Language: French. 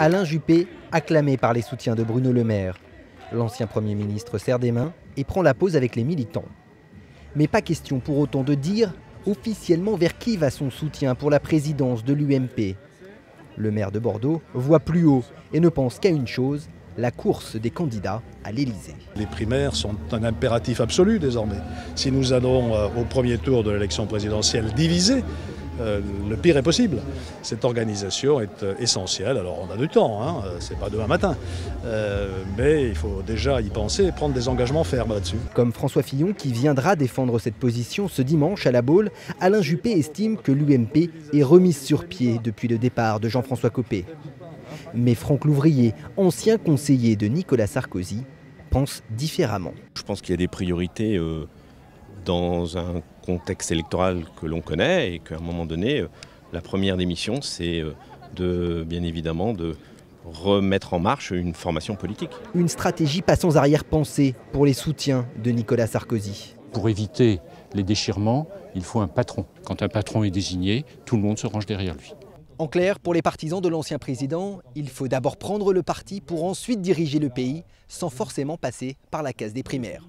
Alain Juppé, acclamé par les soutiens de Bruno Le Maire. L'ancien Premier ministre serre des mains et prend la pause avec les militants. Mais pas question pour autant de dire officiellement vers qui va son soutien pour la présidence de l'UMP. Le maire de Bordeaux voit plus haut et ne pense qu'à une chose, la course des candidats à l'Élysée. Les primaires sont un impératif absolu désormais. Si nous allons au premier tour de l'élection présidentielle divisée, le pire est possible. Cette organisation est essentielle. Alors on a du temps, hein, c'est pas demain matin. Mais il faut déjà y penser et prendre des engagements fermes là-dessus. Comme François Fillon qui viendra défendre cette position ce dimanche à La Baule, Alain Juppé estime que l'UMP est remise sur pied depuis le départ de Jean-François Copé. Mais Franck Louvrier, ancien conseiller de Nicolas Sarkozy, pense différemment. Je pense qu'il y a des priorités dans un contexte électoral que l'on connaît et qu'à un moment donné, la première des missions, c'est bien évidemment de remettre en marche une formation politique. Une stratégie pas sans arrière-pensée pour les soutiens de Nicolas Sarkozy. Pour éviter les déchirements, il faut un patron. Quand un patron est désigné, tout le monde se range derrière lui. En clair, pour les partisans de l'ancien président, il faut d'abord prendre le parti pour ensuite diriger le pays, sans forcément passer par la case des primaires.